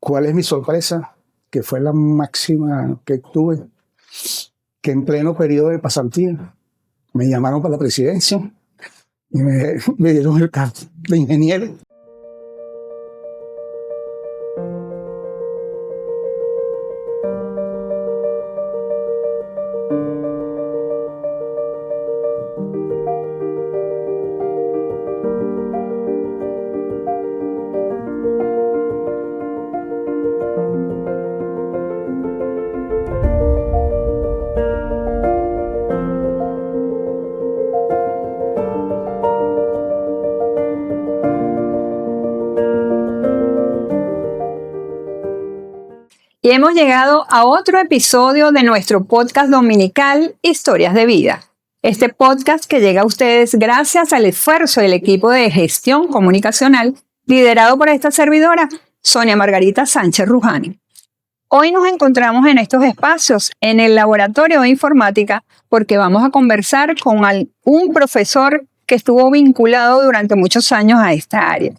¿Cuál es mi sorpresa? Que fue la máxima que tuve, que en pleno periodo de pasantía me llamaron para la presidencia y me dieron el cargo de ingeniero. Y hemos llegado a otro episodio de nuestro podcast dominical Historias de Vida. Este podcast que llega a ustedes gracias al esfuerzo del equipo de gestión comunicacional liderado por esta servidora, Sonia Margarita Sánchez Rujani. Hoy nos encontramos en estos espacios en el laboratorio de informática porque vamos a conversar con un profesor que estuvo vinculado durante muchos años a esta área.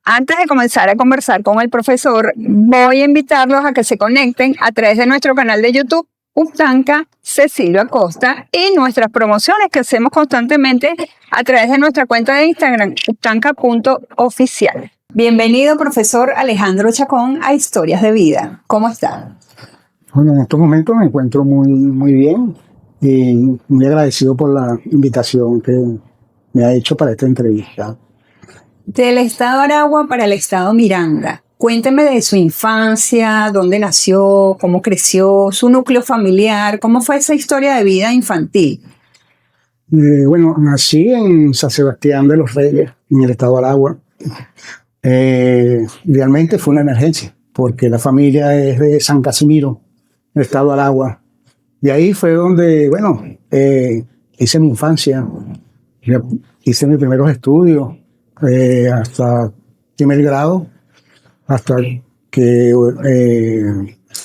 Antes de comenzar a conversar con el profesor, voy a invitarlos a que se conecten a través de nuestro canal de YouTube, Uptanca Cecilio Acosta, y nuestras promociones que hacemos constantemente a través de nuestra cuenta de Instagram, uptanca.oficial. Bienvenido, profesor Alejandro Chacón, a Historias de Vida. ¿Cómo está? Bueno, en estos momentos me encuentro muy bien y muy agradecido por la invitación que me ha hecho para esta entrevista. Del estado Aragua para el estado Miranda. Cuénteme de su infancia, dónde nació, cómo creció, su núcleo familiar, cómo fue esa historia de vida infantil. Bueno, nací en San Sebastián de los Reyes, en el estado de Aragua. Realmente fue una emergencia, porque la familia es de San Casimiro, el estado de Aragua. Y ahí fue donde, hice mi infancia, hice mis primeros estudios. Hasta primer grado, hasta que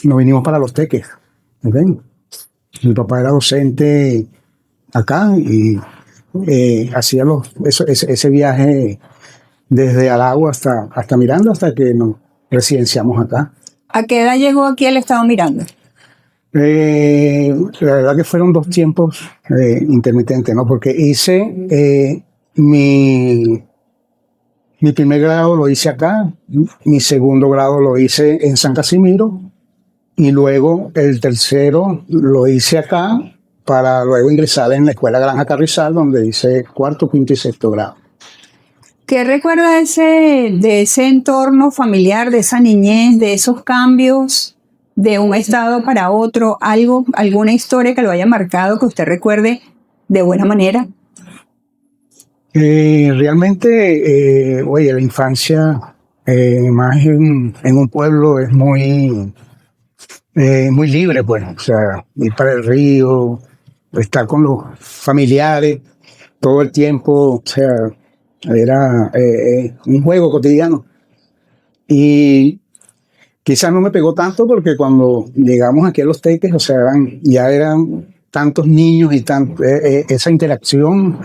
nos vinimos para Los Teques. ¿Okay? Mi papá era docente acá y hacía ese viaje desde Aragua hasta Miranda, hasta que nos residenciamos acá. ¿A qué edad llegó aquí al estado Miranda? La verdad que fueron dos tiempos intermitentes, ¿no? Porque hice mi primer grado lo hice acá, mi segundo grado lo hice en San Casimiro y luego el tercero lo hice acá para luego ingresar en la Escuela Granja Carrizal, donde hice cuarto, quinto y sexto grado. ¿Qué recuerda de ese entorno familiar, de esa niñez, de esos cambios de un estado para otro? ¿Alguna historia que lo haya marcado que usted recuerde de buena manera? Realmente, la infancia, más en un pueblo, es muy libre, pues. O sea, ir para el río, estar con los familiares todo el tiempo, o sea, era un juego cotidiano. Y quizás no me pegó tanto porque cuando llegamos aquí a Los Teques, o sea, ya eran tantos niños y esa interacción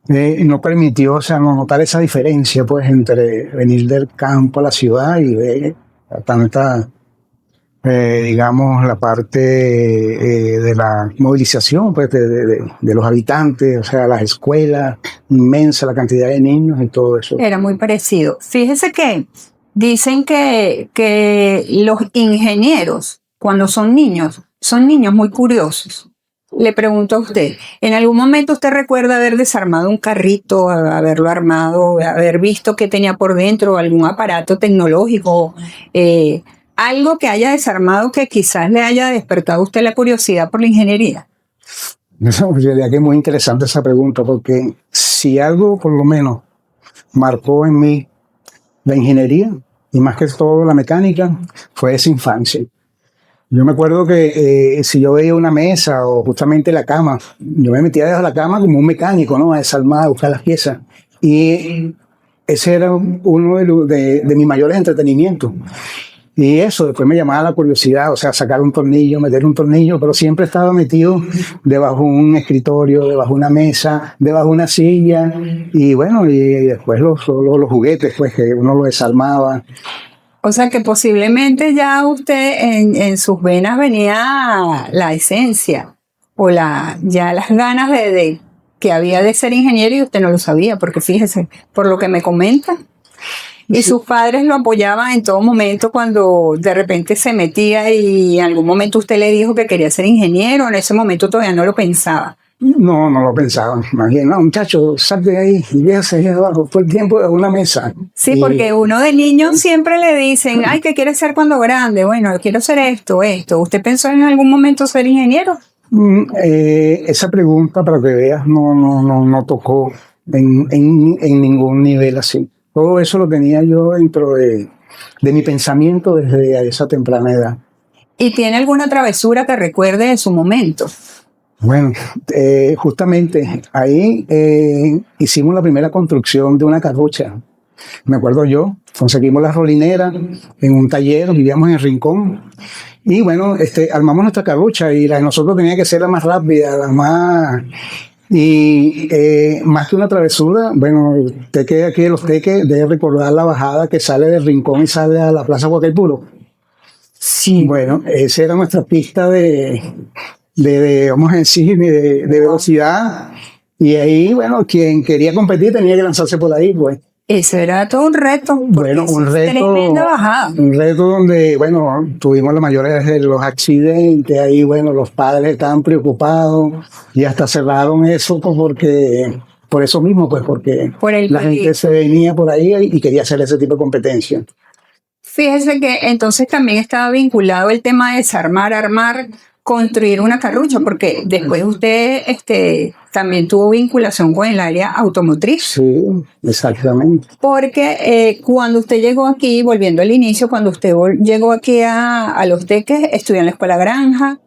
no permitió, o sea, no notar esa diferencia, pues, entre venir del campo a la ciudad y ver tanta, digamos, la parte de la movilización, pues, de los habitantes, o sea, las escuelas, inmensa la cantidad de niños y todo eso. Era muy parecido. Fíjese que dicen que los ingenieros, cuando son niños muy curiosos. Le pregunto a usted, ¿en algún momento usted recuerda haber desarmado un carrito, haberlo armado, haber visto qué tenía por dentro, algún aparato tecnológico, algo que haya desarmado que quizás le haya despertado a usted la curiosidad por la ingeniería? En realidad que es muy interesante esa pregunta, porque si algo por lo menos marcó en mí la ingeniería, y más que todo la mecánica, fue esa infancia. Yo me acuerdo que si yo veía una mesa o justamente la cama, yo me metía debajo de la cama como un mecánico, ¿no? A desarmar, a buscar las piezas. Y ese era uno de mis mayores entretenimientos. Y eso, después me llamaba la curiosidad, o sea, sacar un tornillo, meter un tornillo, pero siempre estaba metido debajo de un escritorio, debajo de una mesa, debajo de una silla. Y bueno, y después los juguetes, pues, que uno los desarmaba. O sea que posiblemente ya usted en sus venas venía la esencia o ya las ganas de que había de ser ingeniero y usted no lo sabía, porque fíjese, por lo que me comenta, y sus padres lo apoyaban en todo momento cuando de repente se metía y en algún momento usted le dijo que quería ser ingeniero, en ese momento todavía no lo pensaba. No, no lo pensaba. Más bien, no, muchacho, sal de ahí y véase ahí abajo todo el tiempo en una mesa. Sí, porque uno de niño siempre le dicen, ay, ¿qué quiere ser cuando grande? Bueno, quiero ser esto. ¿Usted pensó en algún momento ser ingeniero? Esa pregunta, para que veas, no tocó en ningún nivel así. Todo eso lo tenía yo dentro de mi pensamiento desde esa temprana edad. ¿Y tiene alguna travesura que recuerde de su momento? Bueno, justamente ahí hicimos la primera construcción de una carrocha. Me acuerdo yo, conseguimos la rolinera en un taller, vivíamos en el Rincón. Y bueno, armamos nuestra carrocha y la de nosotros tenía que ser la más rápida, la más... Y más que una travesura, bueno, usted que aquí en Los Teques debe recordar la bajada que sale del Rincón y sale a la Plaza Guacaipuro. Sí. Bueno, esa era nuestra pista vamos a decir, de velocidad. Y ahí, bueno, quien quería competir tenía que lanzarse por ahí, pues. Eso era todo un reto. Bueno, un reto, tremenda bajada. un reto donde, bueno, tuvimos la mayoría de los accidentes, ahí, bueno, los padres estaban preocupados y hasta cerraron eso por eso mismo, pues, porque la gente se venía por ahí y quería hacer ese tipo de competencia. Fíjese que entonces también estaba vinculado el tema de desarmar, armar, construir una carrucha, porque después usted también tuvo vinculación con el área automotriz. Sí, exactamente. Porque cuando usted llegó aquí, volviendo al inicio, cuando usted llegó aquí a Los Teques, estudió en la Escuela Granja.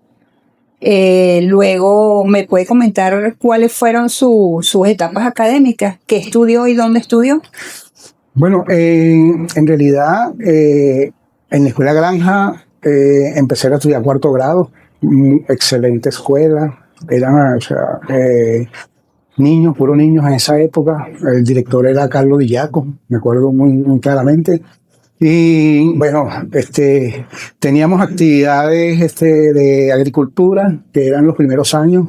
Luego, ¿me puede comentar cuáles fueron sus etapas académicas? ¿Qué estudió y dónde estudió? Bueno, en realidad, en la Escuela Granja empecé a estudiar cuarto grado. Excelente escuela, eran niños, puros niños en esa época. El director era Carlos Dillaco, me acuerdo muy claramente. Y bueno, teníamos actividades de agricultura, que eran los primeros años.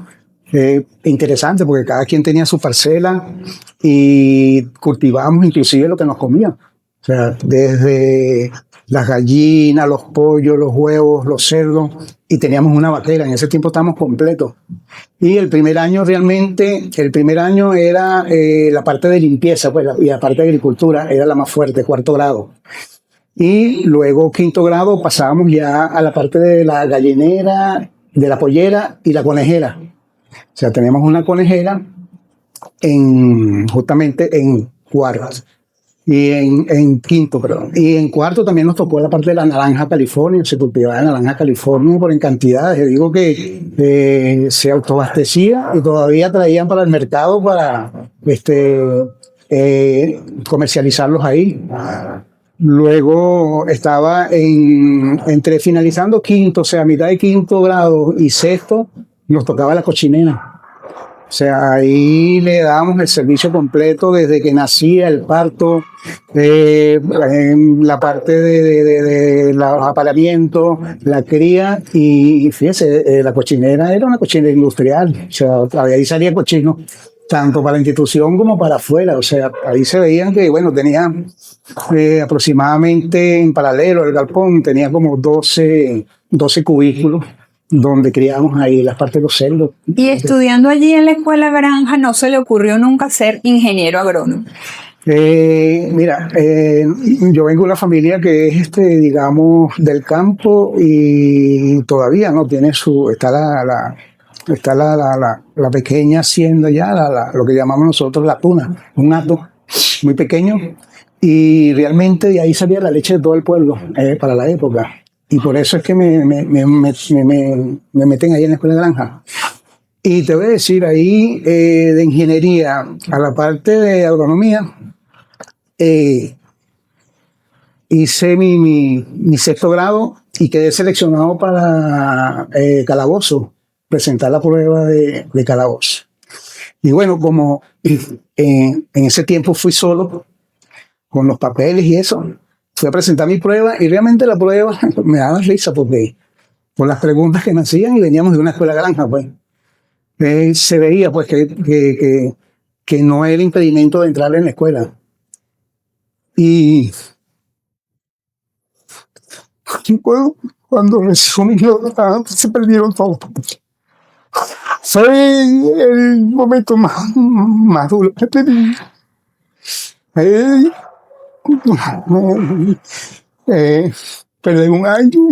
Interesante, porque cada quien tenía su parcela y cultivábamos inclusive lo que nos comían. O sea, desde las gallinas, los pollos, los huevos, los cerdos, y teníamos una vaquera. En ese tiempo estábamos completos. Y el primer año era la parte de limpieza, pues, y la parte de agricultura era la más fuerte, cuarto grado. Y luego quinto grado pasábamos ya a la parte de la gallinera, de la pollera y la conejera. O sea, tenemos una conejera justamente en cuarto. Y en quinto, perdón. Y en cuarto también nos tocó la parte de la naranja California. Se cultivaba la naranja California por en cantidades. Yo digo que se autoabastecía y todavía traían para el mercado para comercializarlos ahí. Luego estaba entre finalizando quinto, o sea, mitad de quinto grado y sexto, nos tocaba la cochinera. O sea, ahí le dábamos el servicio completo desde que nacía el parto, en la parte de los apareamientos, la cría, y fíjese, la cochinera era una cochinera industrial. O sea, ahí salía cochino, tanto para la institución como para afuera. O sea, ahí se veían que, bueno, tenían aproximadamente en paralelo el galpón, tenía como 12 cubículos donde criamos ahí las partes de los cerdos. Y estudiando allí en la Escuela Granja, ¿no se le ocurrió nunca ser ingeniero agrónomo? Mira, yo vengo de una familia que es, digamos, del campo y todavía no tiene está la pequeña hacienda ya, lo que llamamos nosotros la tuna, un hato muy pequeño, y realmente de ahí salía la leche de todo el pueblo para la época. Y por eso es que me meten ahí en la Escuela Granja. Y te voy a decir, ahí de ingeniería a la parte de agronomía, hice mi sexto grado y quedé seleccionado para Calabozo, presentar la prueba de Calabozo. Y bueno, como en ese tiempo fui solo, con los papeles y eso, fui a presentar mi prueba y realmente la prueba me daba risa porque por las preguntas que me hacían y veníamos de una escuela granja, pues. Se veía pues que no era impedimento de entrar en la escuela. Y cuando recibí mi nota, se perdieron todos. Fue el momento más duro que tenía. Perdí un año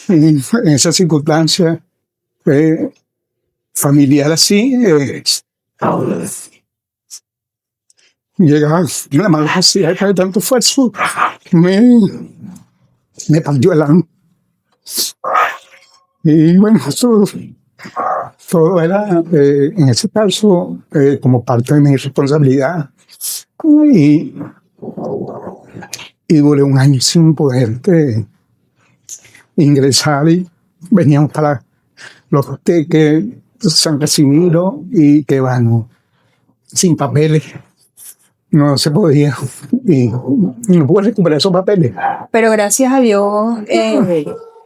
y en esa circunstancia familiar así, llega la malvasía de tanto esfuerzo, me partió el alma. Y bueno, todo era, en ese caso, como parte de mi responsabilidad. Y duré un año sin poder ingresar y veníamos para los teques San Casimiro y que van sin papeles. No se podía y no pude recuperar esos papeles. Pero gracias a Dios,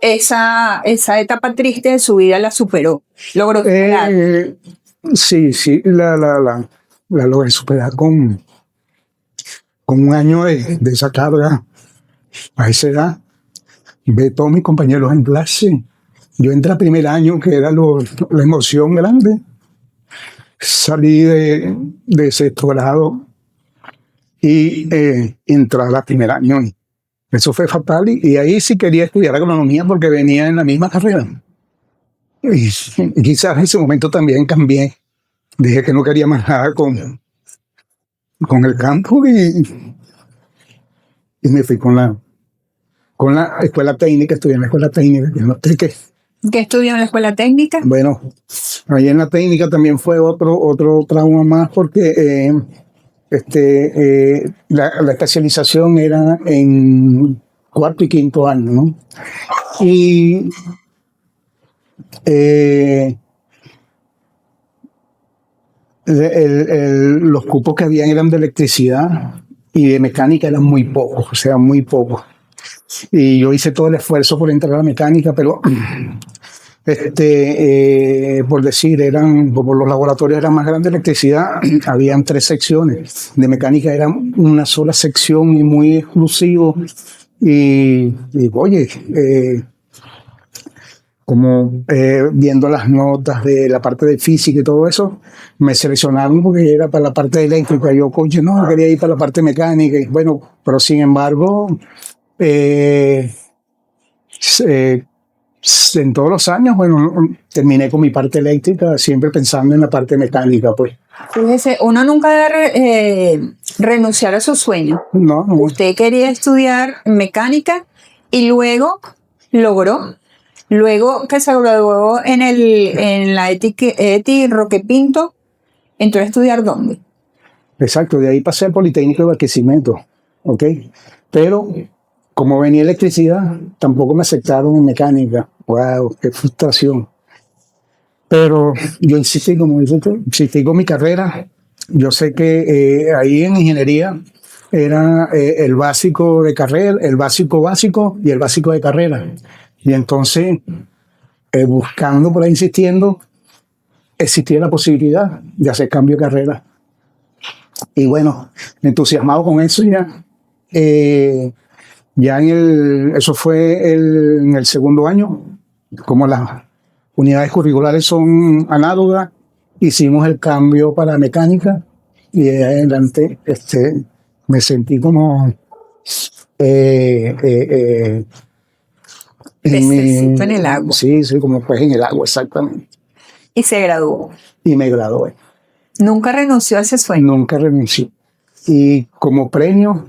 esa etapa triste de su vida la superó. Logró superar. Sí, la logré superar con un año de esa carga a esa edad. Ve todos mis compañeros en clase. Yo entré al primer año, que era la emoción grande. Salí de sexto grado y entré al primer año. Y eso fue fatal. Y ahí sí quería estudiar agronomía porque venía en la misma carrera. Y quizás en ese momento también cambié. Dije que no quería más nada con el campo y me fui con la escuela técnica, estudié en la escuela técnica. ¿Qué estudió en la escuela técnica? Bueno, ahí en la técnica también fue otro trauma más porque la especialización era en cuarto y quinto año, ¿no? Y los cupos que habían eran de electricidad y de mecánica eran muy pocos, o sea, muy pocos. Y yo hice todo el esfuerzo por entrar a la mecánica, pero por decir, por los laboratorios eran más grandes de electricidad, habían 3 secciones, de mecánica era una sola sección y muy exclusivo. Y oye, como viendo las notas de la parte de física y todo eso, me seleccionaron porque era para la parte eléctrica. Yo, coño, no, quería ir para la parte mecánica. Y bueno, pero sin embargo, en todos los años, bueno, terminé con mi parte eléctrica, siempre pensando en la parte mecánica, pues. Fíjese, uno nunca debe renunciar a sus sueños. No. Usted quería estudiar mecánica y luego logró. Luego que se graduó en la ETI Roque Pinto, ¿entró a estudiar dónde? Exacto, de ahí pasé al Politécnico de Barquisimeto, ¿ok? Pero como venía electricidad, tampoco me aceptaron en mecánica. ¡Wow! ¡Qué frustración! Pero yo insistí, como dices tú, insistí con mi carrera. Yo sé que ahí en ingeniería era el básico de carrera, el básico y el básico de carrera. Y entonces, buscando por ahí, insistiendo, existía la posibilidad de hacer cambio de carrera. Y bueno, entusiasmado con eso ya. Eso fue en el segundo año, como las unidades curriculares son análogas, hicimos el cambio para mecánica y de ahí adelante me sentí como Pececito en el agua. Sí, como pez en el agua, exactamente. Y se graduó. Y me gradué. ¿Nunca renunció a ese sueño? Nunca renuncié. Y como premio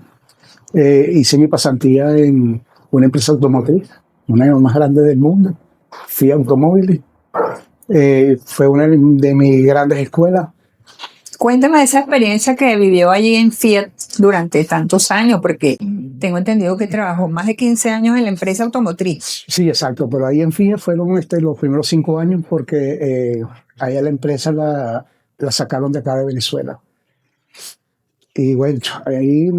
hice mi pasantía en una empresa automotriz, una de las más grandes del mundo, Fiat Automóviles. Fue una de mis grandes escuelas. Cuéntame de esa experiencia que vivió allí en Fiat durante tantos años, porque tengo entendido que trabajó más de 15 años en la empresa automotriz. Sí, exacto, pero ahí en Fiat fueron los primeros 5 años porque ahí a la empresa la sacaron de acá de Venezuela. Y bueno, ahí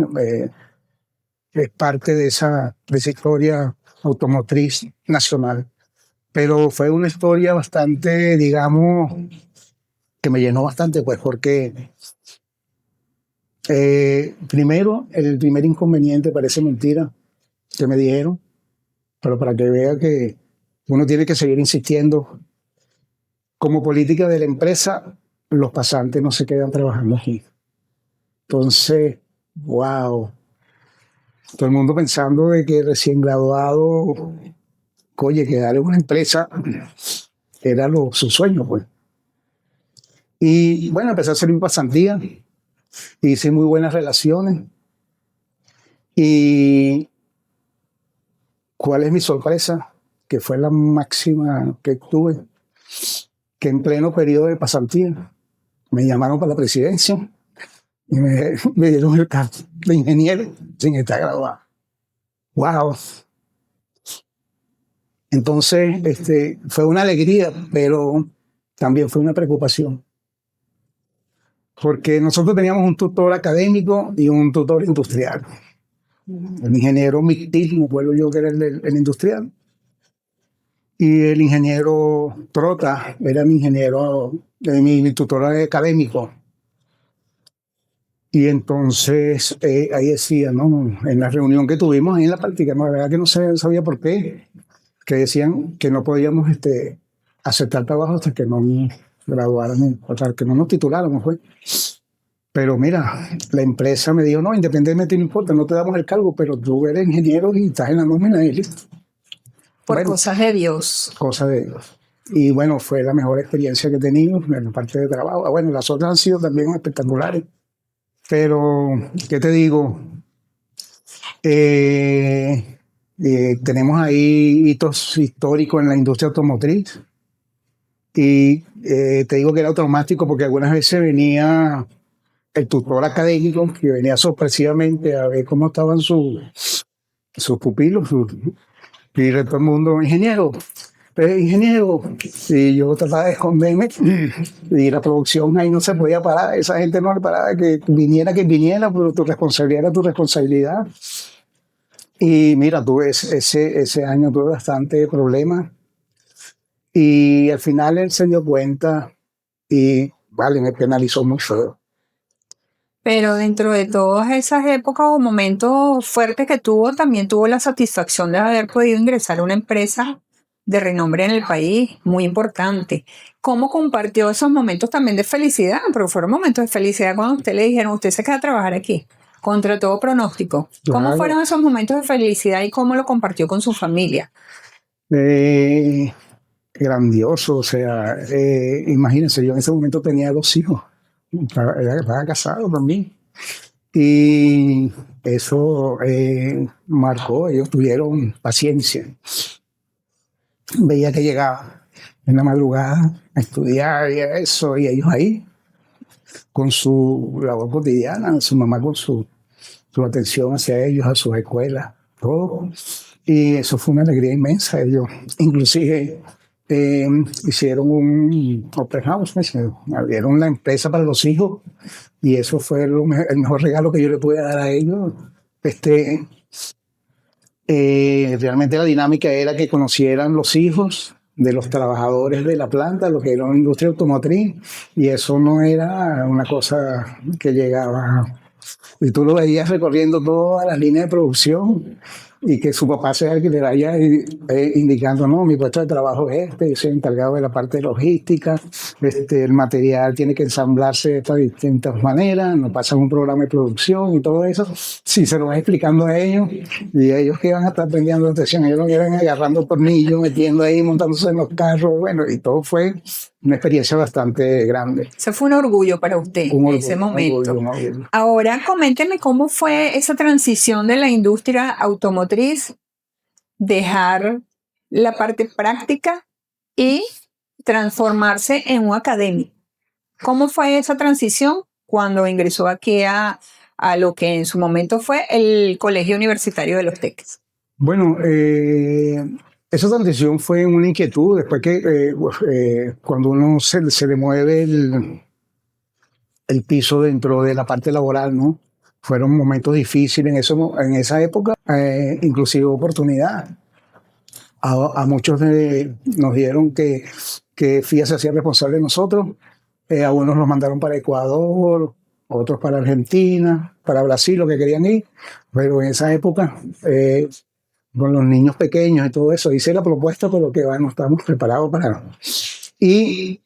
es parte de esa historia automotriz nacional. Pero fue una historia bastante, digamos, que me llenó bastante, pues, porque primero, el primer inconveniente, parece mentira, que me dijeron, pero para que vea que uno tiene que seguir insistiendo. Como política de la empresa, los pasantes no se quedan trabajando aquí. Entonces, wow, todo el mundo pensando de que recién graduado, oye, quedar en una empresa era su sueño, pues. Y bueno, empecé a hacer mi pasantía, hice muy buenas relaciones. Y cuál es mi sorpresa, que fue la máxima que tuve, que en pleno periodo de pasantía me llamaron para la presidencia y me dieron el cargo de ingeniero sin estar graduado. ¡Wow! Entonces, fue una alegría, pero también fue una preocupación. Porque nosotros teníamos un tutor académico y un tutor industrial. El ingeniero Mictil, me acuerdo yo que era el industrial. Y el ingeniero Trota era mi ingeniero, mi tutor académico. Y entonces ahí decía, ¿no? En la reunión que tuvimos ahí en la práctica, no, la verdad que no sabía por qué, que decían que no podíamos aceptar trabajo hasta que no nos graduáramos, o sea, que no nos tituláramos, pues. Pero mira, la empresa me dijo, no, independientemente no importa, no te damos el cargo, pero tú eres ingeniero y estás en la nómina y listo. Por Bueno, cosas de Dios. Cosa de Dios. Y bueno, fue la mejor experiencia que he tenido en la parte de trabajo. Bueno, las otras han sido también espectaculares. Pero, ¿qué te digo? Tenemos ahí hitos históricos en la industria automotriz. Y te digo que era traumático porque algunas veces venía el tutor académico que venía sorpresivamente a ver cómo estaban sus pupilos. Y todo el mundo, ingeniero. Y yo trataba de esconderme y la producción ahí no se podía parar, esa gente no le paraba, que viniera, pero tu responsabilidad era tu responsabilidad. Y mira, tuve ese año tuve bastante problemas y al final él se dio cuenta y vale, me penalizó mucho. Pero dentro de todas esas épocas o momentos fuertes que tuvo, también tuvo la satisfacción de haber podido ingresar a una empresa de renombre en el país, muy importante. ¿Cómo compartió esos momentos también de felicidad? Porque fueron momentos de felicidad cuando a usted le dijeron, usted se queda a trabajar aquí, contra todo pronóstico. ¿Cómo Claro. fueron esos momentos de felicidad y cómo lo compartió con su familia? Grandioso, o sea, imagínense, yo en ese momento tenía 2 hijos, estaba casado también. Y eso marcó, ellos tuvieron paciencia. Veía que llegaba en la madrugada a estudiar y eso, y ellos ahí, con su labor cotidiana, su mamá con su atención hacia ellos, a sus escuelas, todo. Y eso fue una alegría inmensa. Ellos, inclusive, hicieron un open house, abrieron la empresa para los hijos, y eso fue el mejor regalo que yo le pude dar a ellos. Realmente la dinámica era que conocieran los hijos de los trabajadores de la planta, lo que era una industria automotriz, y eso no era una cosa que llegaba, y tú lo veías recorriendo todas las líneas de producción, y que su papá sea el que le vaya indicando, no, mi puesto de trabajo es yo soy encargado de la parte de logística, el material tiene que ensamblarse de estas distintas maneras, nos pasan un programa de producción y todo eso. Sí, se lo vas explicando a ellos, y ellos que van a estar prendiendo atención, ellos lo que iban agarrando tornillos, metiendo ahí, montándose en los carros, bueno, y todo fue una experiencia bastante grande. Ese fue un orgullo para usted en ese momento. Un orgullo. Ahora coménteme cómo fue esa transición de la industria automotriz, dejar la parte práctica y transformarse en un académico. ¿Cómo fue esa transición cuando ingresó aquí a lo que en su momento fue el Colegio Universitario de los Teques? Bueno, esa transición fue una inquietud después que cuando uno se le mueve el piso dentro de la parte laboral, ¿no? fueron momentos difíciles en esa época, inclusive oportunidad. A muchos nos dieron que FIA se hacía responsable de nosotros. A unos los mandaron para Ecuador, otros para Argentina, para Brasil, los que querían ir. Pero en esa época, con los niños pequeños y todo eso, hice la propuesta, pero que no estábamos preparados para. Y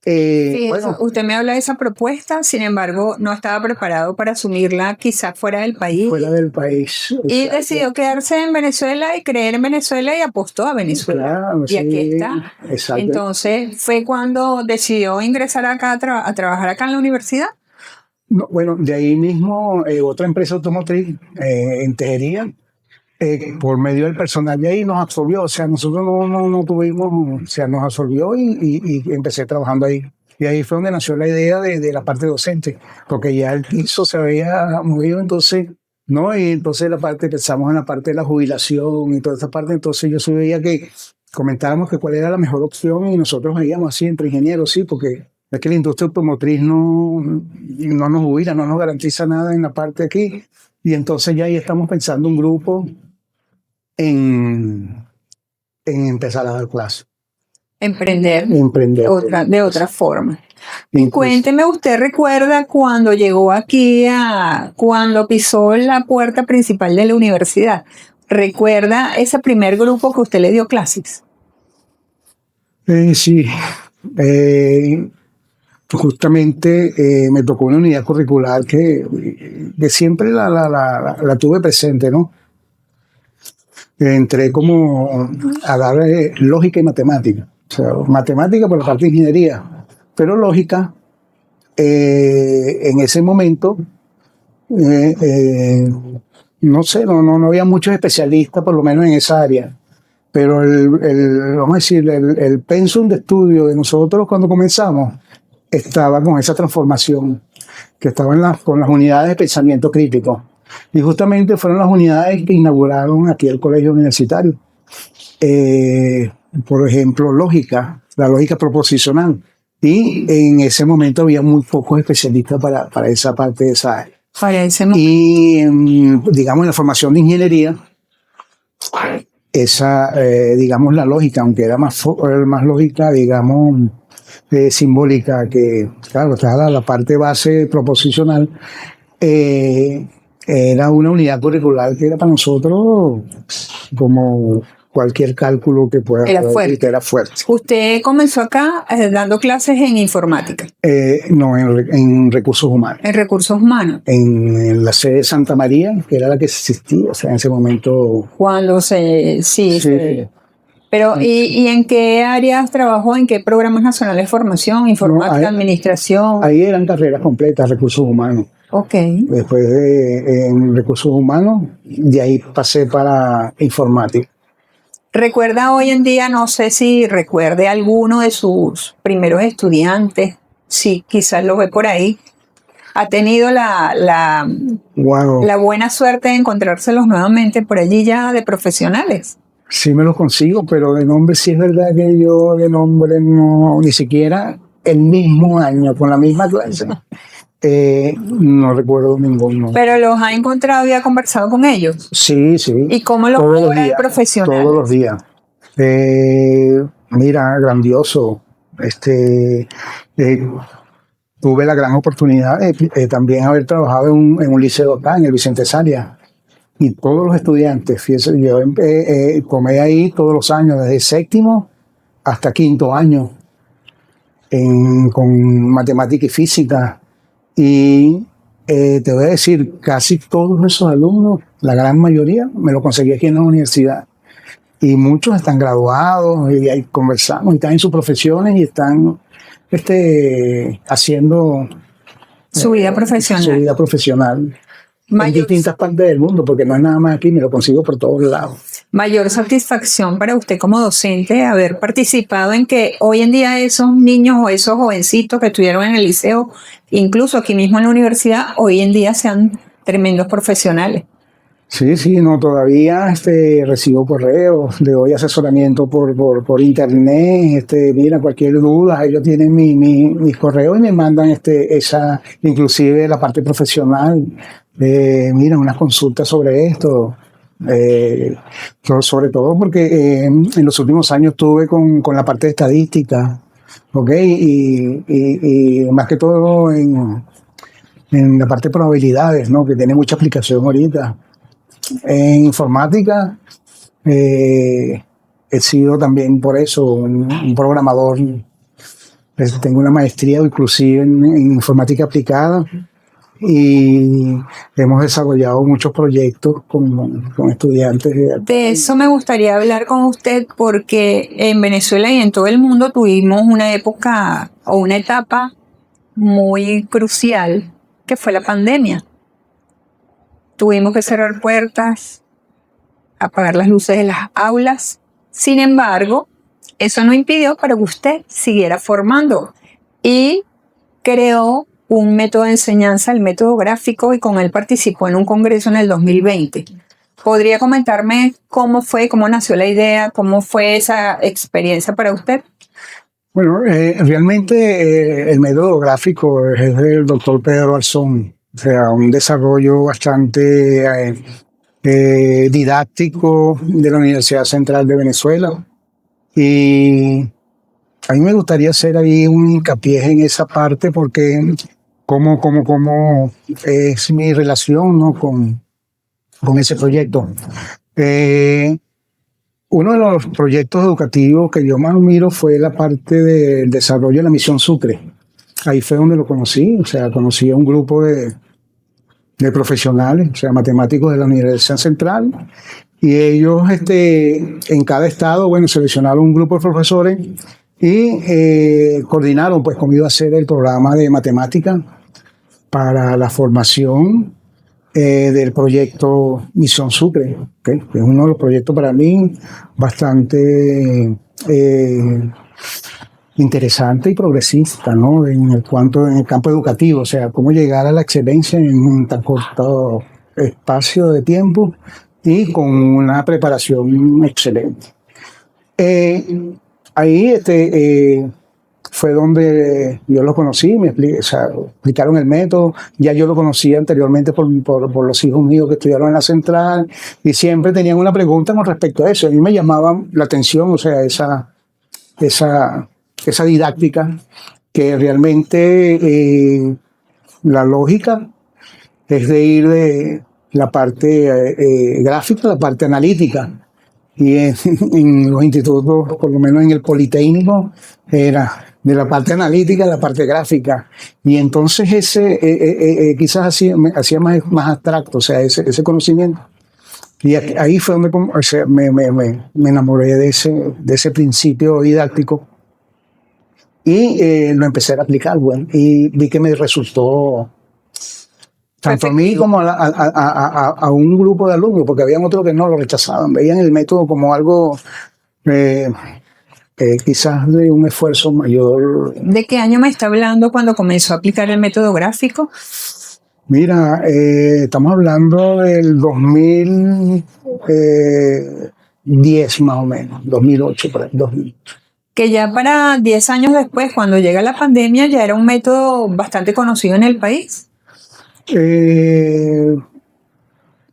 Sí, bueno, usted me habla de esa propuesta, sin embargo, no estaba preparado para asumirla quizás fuera del país. fuera del país. Y Exacto. decidió quedarse en Venezuela y creer en Venezuela y apostó a Venezuela. Claro, Y sí, aquí está. exacto. Entonces, ¿fue cuando decidió ingresar acá a trabajar acá en la universidad? No, bueno, de ahí mismo otra empresa automotriz en Tejería, por medio del personal de ahí nos absorbió, o sea, nosotros no tuvimos, o sea, nos absorbió y empecé trabajando ahí. Y ahí fue donde nació la idea de la parte docente, porque ya el piso se había movido, entonces, ¿no? Y entonces pensamos en la parte de la jubilación y toda esa parte, entonces yo veía que comentábamos que cuál era la mejor opción y nosotros veíamos así entre ingenieros, sí, porque es que la industria automotriz no nos jubila, no nos garantiza nada en la parte de aquí. Y entonces ya ahí estamos pensando un grupo en empezar a dar clases. Emprender Emprender. de otra forma. Incluso, Cuénteme, ¿usted recuerda cuando llegó aquí, cuando pisó la puerta principal de la universidad? ¿Recuerda ese primer grupo que usted le dio clases? sí. Justamente me tocó una unidad curricular que siempre la tuve presente, ¿no? Entré como a dar lógica y matemática. O sea, matemática por la parte de ingeniería, pero lógica, en ese momento, no sé, no había muchos especialistas, por lo menos en esa área. Pero vamos a decir, el pensum de estudio de nosotros cuando comenzamos estaba con esa transformación, que estaban con las unidades de pensamiento crítico. Y justamente fueron las unidades que inauguraron aquí el colegio universitario. Por ejemplo, la lógica proposicional. Y en ese momento había muy pocos especialistas para esa parte de esa área. Para ese momento. Y digamos, en la formación de ingeniería, digamos, la lógica, aunque era más lógica, digamos, simbólica, que claro, estaba la parte base proposicional, era una unidad curricular que era para nosotros como cualquier cálculo que pueda Era fuerte. Que era fuerte. Usted comenzó acá dando clases en informática. No, en recursos humanos. En recursos humanos. En la sede de Santa María, que era la que existía, o sea, en ese momento. Cuando sí. Pero, ¿y en qué áreas trabajó? ¿En qué programas nacionales de formación? ¿Informática, administración? Ahí eran carreras completas, recursos humanos. Ok. Después en recursos humanos, de ahí pasé para informática. ¿Recuerda hoy en día, no sé si recuerde alguno de sus primeros estudiantes, si quizás lo ve por ahí, ha tenido la buena suerte de encontrárselos nuevamente por allí ya de profesionales? Sí me los consigo, pero de nombre sí es verdad que yo de nombre no, ni siquiera el mismo año, con la misma clase, no recuerdo ninguno. ¿Pero los ha encontrado y ha conversado con ellos? Sí. ¿Y cómo los ve profesionales? Todos los días. Mira, grandioso. Tuve la gran oportunidad de también haber trabajado en un liceo acá, en el Vicente Salia. Y todos los estudiantes, fíjense, yo tomé ahí todos los años, desde séptimo hasta quinto año, con matemática y física. Y te voy a decir, casi todos esos alumnos, la gran mayoría, me lo conseguí aquí en la universidad. Y muchos están graduados y ahí conversamos, y están en sus profesiones y están haciendo su vida profesional. En distintas partes del mundo, porque no es nada más aquí, me lo consigo por todos lados. Mayor satisfacción para usted como docente haber participado en que hoy en día esos niños o esos jovencitos que estuvieron en el liceo, incluso aquí mismo en la universidad, hoy en día sean tremendos profesionales. Sí, sí, no, todavía recibo correos, le doy asesoramiento por internet, mira, cualquier duda, ellos tienen mis correos y me mandan inclusive la parte profesional, mira, unas consultas sobre esto, eh, sobre todo porque en los últimos años estuve con la parte de estadística, ¿ok? Y más que todo en la parte de probabilidades, ¿no? Que tiene mucha aplicación ahorita. En informática he sido también por eso un programador. Tengo una maestría inclusive en informática aplicada y hemos desarrollado muchos proyectos con estudiantes. De eso me gustaría hablar con usted porque en Venezuela y en todo el mundo tuvimos una época o una etapa muy crucial que fue la pandemia. Tuvimos que cerrar puertas, apagar las luces de las aulas. Sin embargo, eso no impidió para que usted siguiera formando y creó un método de enseñanza, el método gráfico, y con él participó en un congreso en el 2020. ¿Podría comentarme cómo fue, cómo nació la idea, cómo fue esa experiencia para usted? Bueno, realmente el método gráfico es del doctor Pedro Arzón, o sea, un desarrollo bastante didáctico de la Universidad Central de Venezuela. Y a mí me gustaría hacer ahí un hincapié en esa parte porque cómo es mi relación, ¿no? con ese proyecto. Uno de los proyectos educativos que yo más miro fue la parte del desarrollo de la misión Sucre. Ahí fue donde lo conocí, o sea, conocí a un grupo de profesionales, o sea, matemáticos de la Universidad Central, y ellos en cada estado, bueno, seleccionaron un grupo de profesores y coordinaron pues cómo iba a ser el programa de matemática para la formación del proyecto Misión Sucre, ¿okay? Que es uno de los proyectos para mí bastante interesante y progresista, ¿no? En el campo educativo, o sea, cómo llegar a la excelencia en un tan corto espacio de tiempo y con una preparación excelente. Ahí fue donde yo lo conocí, o sea, explicaron el método, ya yo lo conocía anteriormente por los hijos míos que estudiaron en la central y siempre tenían una pregunta con respecto a eso. A mí me llamaba la atención, o sea, esa didáctica que realmente la lógica es de ir de la parte gráfica a la parte analítica. Y en los institutos, por lo menos en el Politécnico, era de la parte analítica a la parte gráfica. Y entonces quizás hacía más abstracto, o sea, ese conocimiento. Y ahí fue donde o sea, me enamoré de ese principio didáctico. Y lo empecé a aplicar, bueno, y vi que me resultó tanto a mí como a un grupo de alumnos, porque habían otros que no lo rechazaban, veían el método como algo quizás de un esfuerzo mayor. ¿De qué año me está hablando cuando comenzó a aplicar el método gráfico? Mira, estamos hablando del 2010 más o menos, 2008, por ahí, 2000. Que ya para 10 años después, cuando llega la pandemia, ya era un método bastante conocido en el país.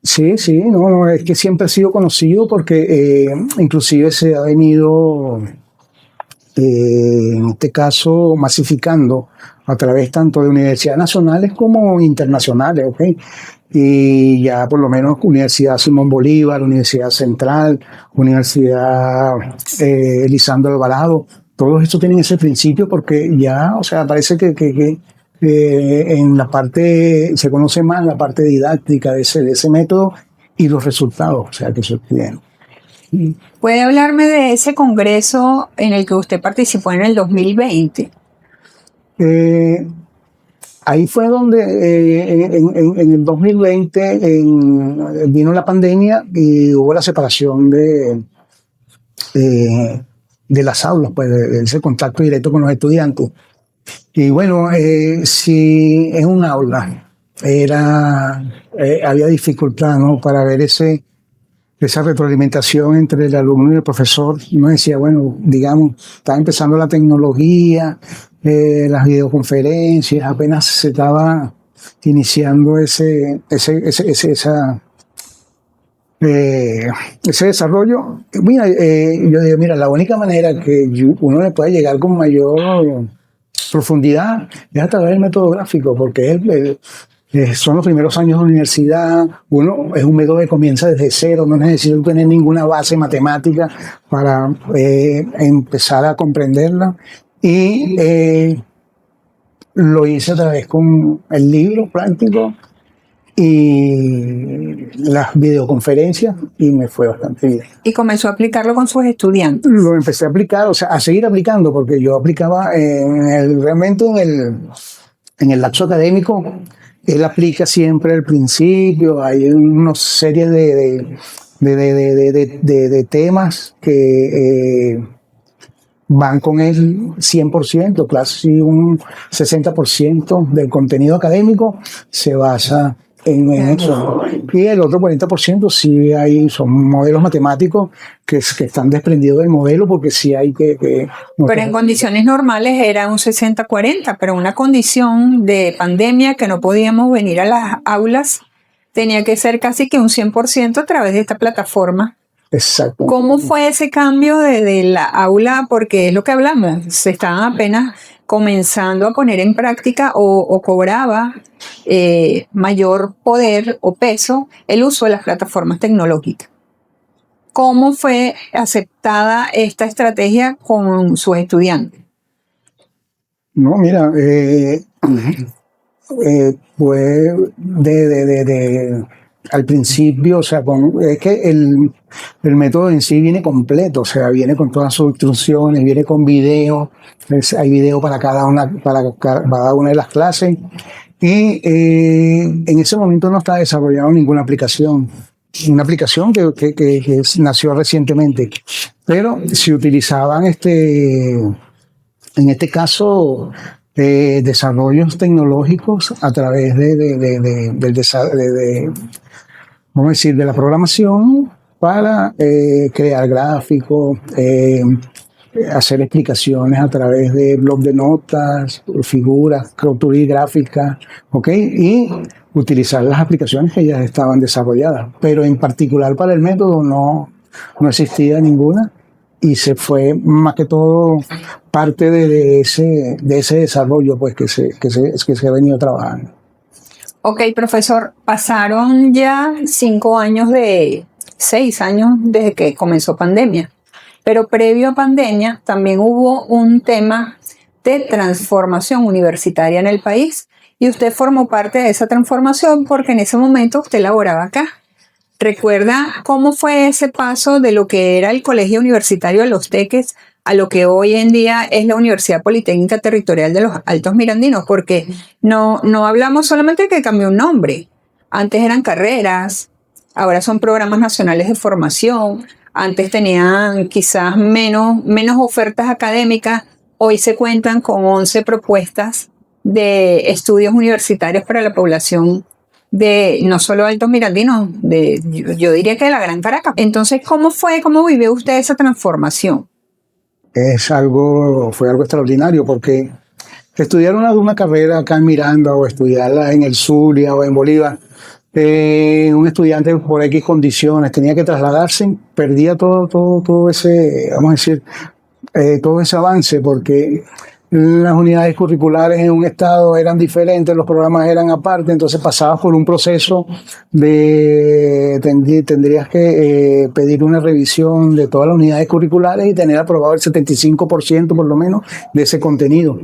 Sí, no, es que siempre ha sido conocido porque inclusive se ha venido, en este caso, masificando a través tanto de universidades nacionales como internacionales, ¿ok? Y ya por lo menos Universidad Simón Bolívar, Universidad Central, Universidad Lisandro Alvarado, todos estos tienen ese principio porque ya, o sea, parece que en la parte, se conoce más la parte didáctica de ese método y los resultados, o sea, que se obtienen. ¿Puede hablarme de ese congreso en el que usted participó en el 2020? Ahí fue donde en el 2020 vino la pandemia y hubo la separación de las aulas, pues de ese contacto directo con los estudiantes. Y bueno, si es un aula había dificultad, ¿no?, para ver esa retroalimentación entre el alumno y el profesor. Uno decía, bueno, digamos, estaba empezando la tecnología, las videoconferencias, apenas se estaba iniciando ese desarrollo. Mira, yo digo, mira, la única manera que uno le puede llegar con mayor profundidad es a través del método gráfico, porque son los primeros años de la universidad. Uno es un método que comienza desde cero, no necesita tener ninguna base matemática para empezar a comprenderla. Y lo hice a través con el libro práctico y las videoconferencias, y me fue bastante bien. Y comenzó a aplicarlo con sus estudiantes. Lo empecé a aplicar, o sea, a seguir aplicando, porque yo aplicaba realmente en el lapso académico. Él aplica siempre al principio, hay una serie de temas que van con él 100%, casi un 60% del contenido académico se basa en eso. Y el otro 40% sí son modelos matemáticos que están desprendidos del modelo, porque sí hay que pero en condiciones normales era un 60-40, pero una condición de pandemia que no podíamos venir a las aulas, tenía que ser casi que un 100% a través de esta plataforma. Exacto. ¿Cómo fue ese cambio de la aula? Porque es lo que hablamos, se estaban apenas comenzando a poner en práctica o cobraba mayor poder o peso el uso de las plataformas tecnológicas. ¿Cómo fue aceptada esta estrategia con sus estudiantes? No, mira, pues al principio, o sea, es que el método en sí viene completo, o sea, viene con todas sus instrucciones, viene con video, hay video para cada una de las clases, y en ese momento no estaba desarrollando ninguna aplicación. Una aplicación que nació recientemente, pero se utilizaban en este caso desarrollos tecnológicos a través vamos a decir, de la programación para crear gráficos, hacer explicaciones a través de blog de notas, figuras, capturas gráficas, ¿ok? Y utilizar las aplicaciones que ya estaban desarrolladas. Pero en particular para el método no existía ninguna, y se fue más que todo parte de ese desarrollo, pues, que se ha venido trabajando. Ok, profesor, pasaron ya 6 años desde que comenzó pandemia, pero previo a pandemia también hubo un tema de transformación universitaria en el país, y usted formó parte de esa transformación porque en ese momento usted laboraba acá. ¿Recuerda cómo fue ese paso de lo que era el Colegio Universitario de Los Teques a lo que hoy en día es la Universidad Politécnica Territorial de los Altos Mirandinos? Porque no hablamos solamente de que cambió un nombre. Antes eran carreras, ahora son programas nacionales de formación. Antes tenían quizás menos ofertas académicas. Hoy se cuentan con 11 propuestas de estudios universitarios para la población de no solo Altos Mirandinos, yo diría que de la Gran Caracas. Entonces, ¿cómo vivió usted esa transformación? Fue algo extraordinario, porque estudiar una carrera acá en Miranda o estudiarla en el Zulia o en Bolívar, un estudiante por X condiciones tenía que trasladarse, perdía todo ese, vamos a decir, todo ese avance, porque las unidades curriculares en un estado eran diferentes, los programas eran aparte, entonces pasabas por un proceso tendrías que pedir una revisión de todas las unidades curriculares y tener aprobado el 75% por lo menos de ese contenido.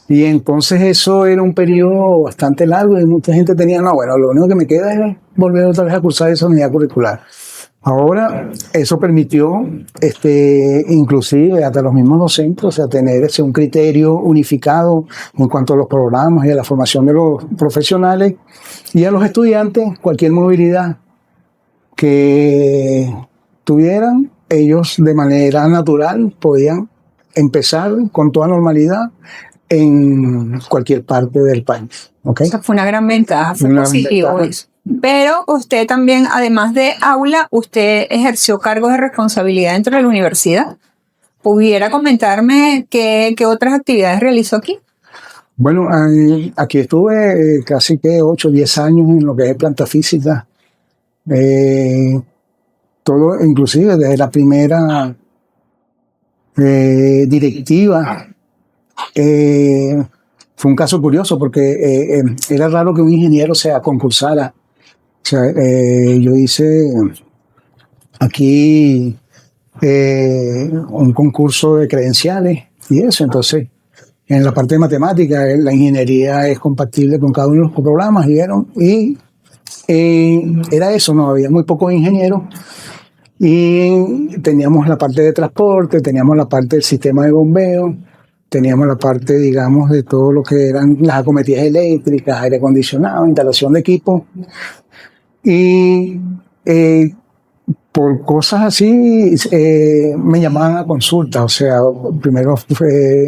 Y entonces eso era un periodo bastante largo, y mucha gente tenía, no, bueno, lo único que me queda es volver otra vez a cursar esa unidad curricular. Ahora, eso permitió, inclusive hasta los mismos docentes, o sea, tener un criterio unificado en cuanto a los programas y a la formación de los profesionales, y a los estudiantes, cualquier movilidad que tuvieran, ellos de manera natural podían empezar con toda normalidad en cualquier parte del país. ¿Okay? Esa fue una gran ventaja, fue positivo eso. Pero usted también, además de aula, usted ejerció cargos de responsabilidad dentro de la universidad. ¿Pudiera comentarme qué otras actividades realizó aquí? Bueno, aquí estuve casi que 8 o 10 años en lo que es planta física. Todo, inclusive desde la primera directiva. Fue un caso curioso porque era raro que un ingeniero concursara. O sea, yo hice aquí un concurso de credenciales y eso. Entonces, en la parte de matemática, la ingeniería es compatible con cada uno de los programas y era eso, no había muy pocos ingenieros. Y teníamos la parte de transporte, teníamos la parte del sistema de bombeo, teníamos la parte, digamos, de todo lo que eran las acometidas eléctricas, aire acondicionado, instalación de equipo. Y por cosas así me llamaban a consulta. O sea, primero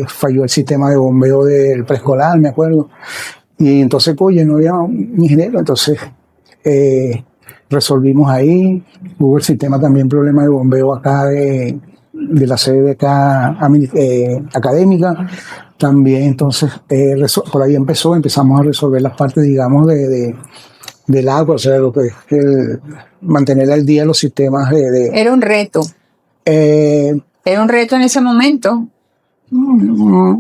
falló el sistema de bombeo del preescolar, me acuerdo. Y entonces, oye, no había un ingeniero, entonces resolvimos ahí. Hubo el sistema también, problema de bombeo acá de la sede acá académica. También, entonces, por ahí empezamos a resolver las partes, digamos, del agua, o sea, lo que es mantener al día los sistemas Era un reto. Era un reto en ese momento.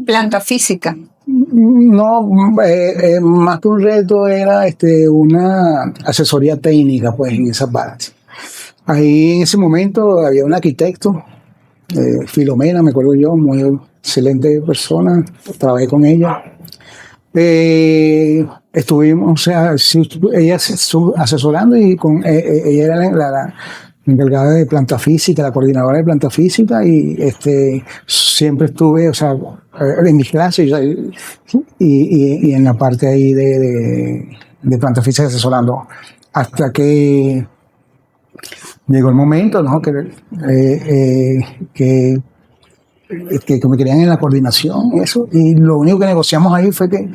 Planta física. No, más que un reto era una asesoría técnica, pues, en esa parte. Ahí en ese momento había un arquitecto, Filomena, me acuerdo yo, muy excelente persona, trabajé con ella. Estuvimos, o sea, ella estuvo asesorando y ella era la encargada de planta física, la coordinadora de planta física, y siempre estuve, o sea, en mis clases y en la parte ahí de planta física asesorando, hasta que llegó el momento, ¿no? Que me querían en la coordinación, eso, y lo único que negociamos ahí fue que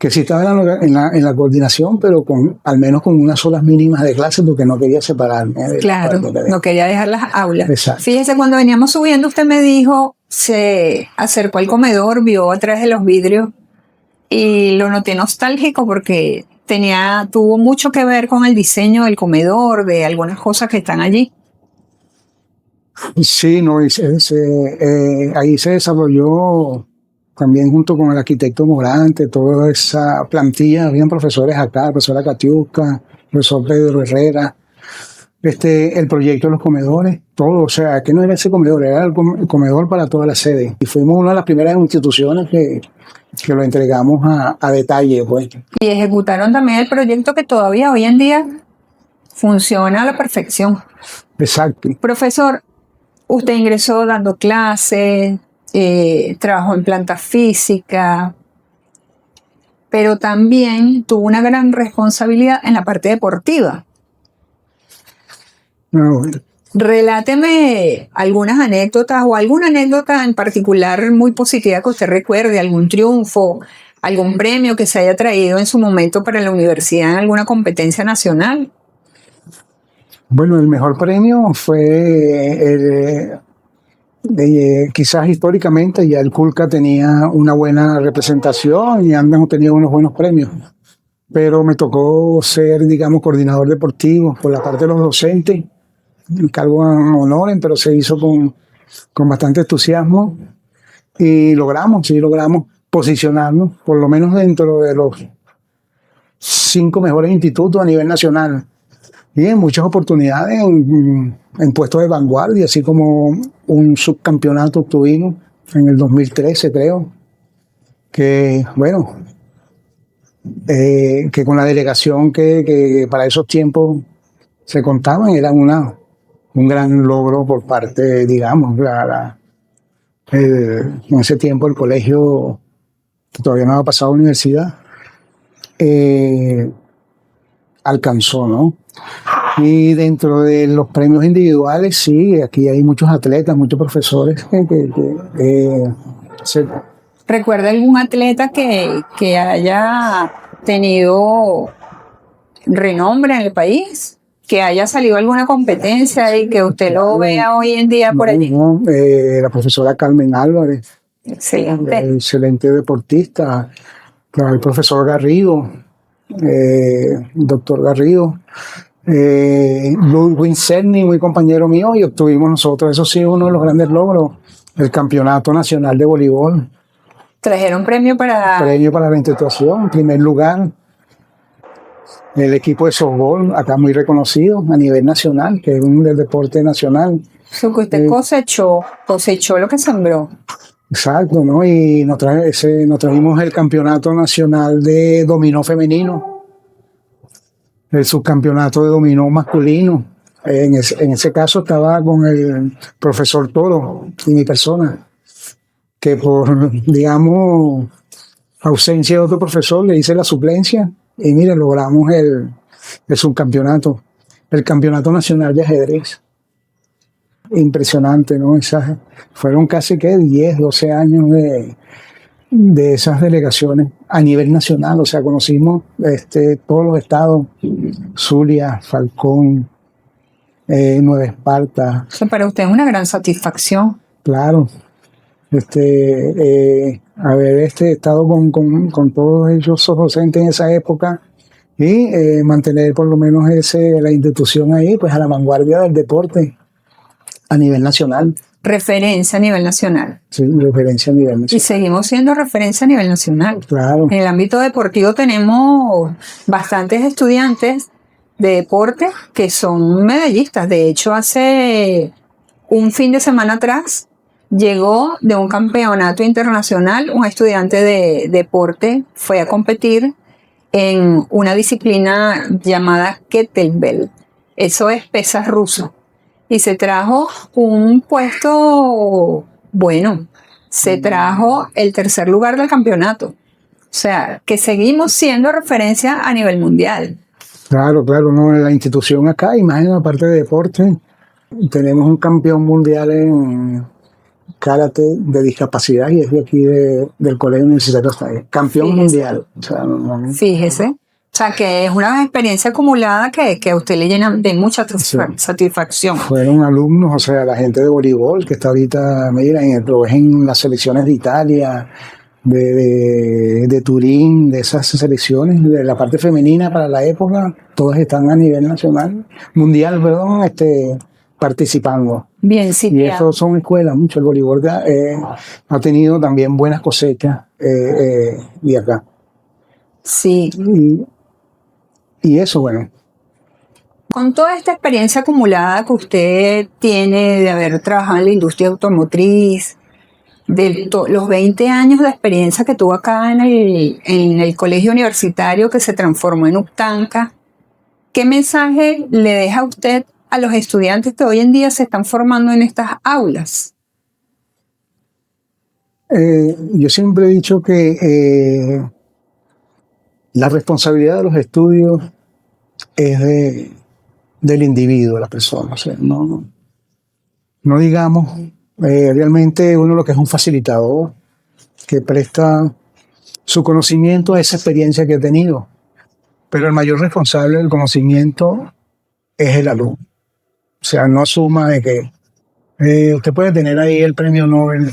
sí estaba en la coordinación, pero al menos con unas horas mínimas de clase, porque no quería separarme. Claro, no quería dejar las aulas. Exacto. Fíjese, cuando veníamos subiendo, usted me dijo, se acercó al comedor, vio a través de los vidrios, y lo noté nostálgico porque tuvo mucho que ver con el diseño del comedor, de algunas cosas que están allí. Sí, no, ahí se desarrolló también junto con el arquitecto Morante, toda esa plantilla. Habían profesores acá, el profesor Catiusca, el profesor Pedro Herrera, el proyecto de los comedores, todo. O sea, que no era ese comedor, era el comedor para toda la sede. Y fuimos una de las primeras instituciones que lo entregamos a detalle, pues. Y ejecutaron también el proyecto que todavía hoy en día funciona a la perfección. Exacto. Profesor, usted ingresó dando clases, trabajó en planta física, pero también tuvo una gran responsabilidad en la parte deportiva. Reláteme algunas anécdotas o alguna anécdota en particular muy positiva que usted recuerde, algún triunfo, algún premio que se haya traído en su momento para la universidad en alguna competencia nacional. Bueno, el mejor premio fue quizás históricamente ya el Culca tenía una buena representación y antes tenía unos buenos premios, pero me tocó ser, digamos, coordinador deportivo por la parte de los docentes, un cargo en honor, pero se hizo con bastante entusiasmo y logramos posicionarnos por lo menos dentro de los 5 mejores institutos a nivel nacional. Y en muchas oportunidades en puestos de vanguardia, así como un subcampeonato obtuvimos en el 2013, creo, que bueno, que con la delegación que para esos tiempos se contaban, era un gran logro por parte, digamos, en ese tiempo el colegio, que todavía no había pasado a la universidad, alcanzó, ¿no? Y dentro de los premios individuales, sí, aquí hay muchos atletas, muchos profesores que ¿Recuerda algún atleta que haya tenido renombre en el país? ¿Que haya salido a alguna competencia y que usted lo vea hoy en día por allí? La profesora Carmen Álvarez, Excelente. excelente deportista. El profesor Garrido, doctor Garrido, Ludwig Cerny, muy compañero mío, y obtuvimos nosotros, eso sí, uno de los grandes logros, el Campeonato Nacional de Voleibol. ¿Trajeron premio para...? Premio para la institución, en primer lugar. El equipo de softball, acá muy reconocido a nivel nacional, que es un deporte nacional. Eso que usted cosechó lo que sembró. Exacto, ¿no? Y nos trajimos el Campeonato Nacional de Dominó Femenino, el subcampeonato de dominó masculino. En ese caso estaba con el profesor Toro y mi persona, que por, digamos, ausencia de otro profesor le hice la suplencia y mire, logramos el subcampeonato, el Campeonato Nacional de Ajedrez. Impresionante, ¿no? Fueron casi que 10, 12 años de esas delegaciones a nivel nacional, o sea, conocimos todos los estados, Zulia, Falcón, Nueva Esparta. O sea, para usted es una gran satisfacción. Claro, haber estado con todos ellos docentes en esa época y mantener por lo menos la institución ahí, pues a la vanguardia del deporte a nivel nacional. Referencia a nivel nacional. Sí, referencia a nivel nacional. Y seguimos siendo referencia a nivel nacional. Claro. En el ámbito deportivo tenemos bastantes estudiantes de deporte que son medallistas. De hecho, hace un fin de semana atrás llegó de un campeonato internacional un estudiante de deporte, fue a competir en una disciplina llamada kettlebell. Eso es pesas ruso. Y se trajo un puesto bueno, se trajo el tercer lugar del campeonato. O sea, que seguimos siendo referencia a nivel mundial. Claro, ¿no? En la institución acá, y más en la parte de deporte, tenemos un campeón mundial en karate de discapacidad y es de aquí del Colegio Universitario Estadio. Campeón mundial. O sea, Fíjese. O sea, que es una experiencia acumulada que a usted le llena de mucha satisfacción. Fueron alumnos, o sea, la gente de voleibol que está ahorita, mira, lo ves en las selecciones de Italia, de Turín, de esas selecciones, de la parte femenina para la época, todas están a nivel nacional, mundial, perdón, participando. Bien, sí. Y eso son escuelas, mucho. El voleibol ha tenido también buenas cosechas de acá. Sí. Y eso, bueno. Con toda esta experiencia acumulada que usted tiene de haber trabajado en la industria automotriz, de los 20 años de experiencia que tuvo acá en el colegio universitario que se transformó en Uptanca, ¿qué mensaje le deja a usted a los estudiantes que hoy en día se están formando en estas aulas? Yo siempre he dicho que la responsabilidad de los estudios es del individuo, de la persona. O sea, no digamos, realmente uno lo que es un facilitador que presta su conocimiento a esa experiencia que ha tenido. Pero el mayor responsable del conocimiento es el alumno. O sea, no asuma de que usted puede tener ahí el premio Nobel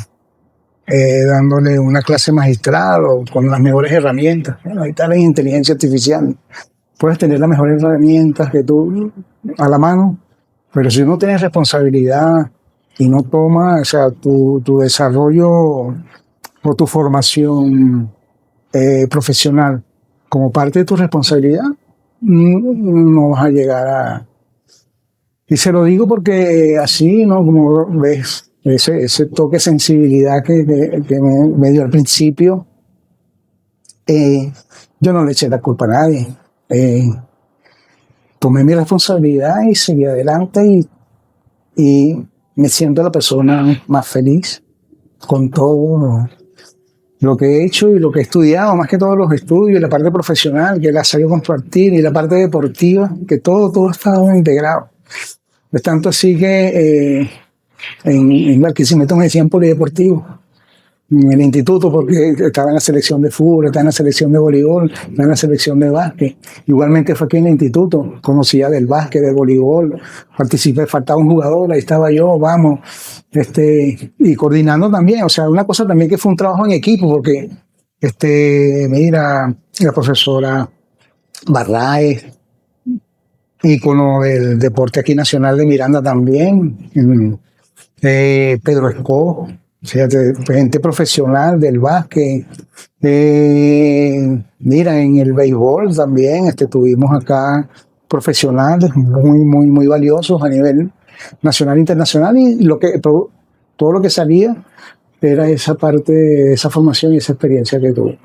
dándole una clase magistral o con las mejores herramientas. Bueno, ahí está la inteligencia artificial. Puedes tener las mejores herramientas que tú a la mano, pero si no tienes responsabilidad y no tomas, o sea, tu desarrollo o tu formación profesional como parte de tu responsabilidad, no vas a llegar a... Y se lo digo porque así, ¿no? Como ves, ese toque de sensibilidad que me dio al principio, yo no le eché la culpa a nadie. Tomé mi responsabilidad y seguí adelante y me siento la persona más feliz con todo lo que he hecho y lo que he estudiado, más que todos los estudios, y la parte profesional que la sabía compartir y la parte deportiva, que todo ha estado integrado. Es tanto así que en Barquisimeto me decían polideportivo. en el instituto, porque estaba en la selección de fútbol, estaba en la selección de voleibol, estaba en la selección de básquet. Igualmente fue aquí en el instituto, conocía del básquet, del voleibol, participé, faltaba un jugador, ahí estaba yo, vamos, y coordinando también, o sea, una cosa también que fue un trabajo en equipo, porque, mira, la profesora Barraez, ícono del deporte aquí nacional de Miranda también, Pedro Escobar, o sea, gente profesional del básquet. Mira, en el béisbol también tuvimos acá profesionales muy valiosos a nivel nacional e internacional, y todo lo que salía era esa parte, esa formación y esa experiencia que tuve.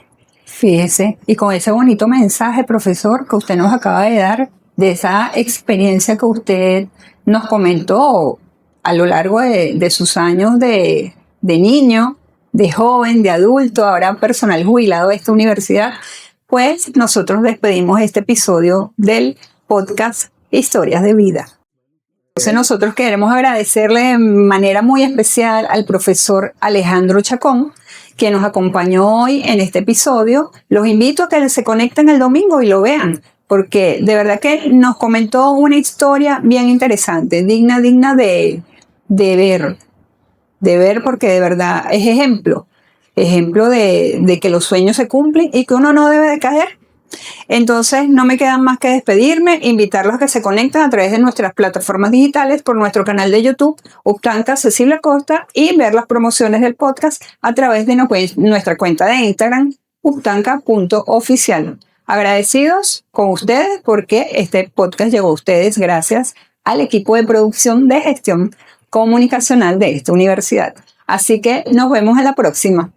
Fíjese, y con ese bonito mensaje, profesor, que usted nos acaba de dar, de esa experiencia que usted nos comentó a lo largo de sus años de niño, de joven, de adulto, ahora personal jubilado de esta universidad, pues nosotros despedimos este episodio del podcast Historias de Vida. Entonces nosotros queremos agradecerle de manera muy especial al profesor Alejandro Chacón, que nos acompañó hoy en este episodio. Los invito a que se conecten el domingo y lo vean, porque de verdad que nos comentó una historia bien interesante, digna de ver, porque de verdad es ejemplo de que los sueños se cumplen y que uno no debe de caer. Entonces no me queda más que despedirme, invitarlos a que se conecten a través de nuestras plataformas digitales, por nuestro canal de YouTube, Uptanca Cecilia Costa, y ver las promociones del podcast a través de nuestra cuenta de Instagram, uptanca.oficial. Agradecidos con ustedes porque este podcast llegó a ustedes gracias al equipo de producción de gestión comunicacional de esta universidad. Así que nos vemos en la próxima.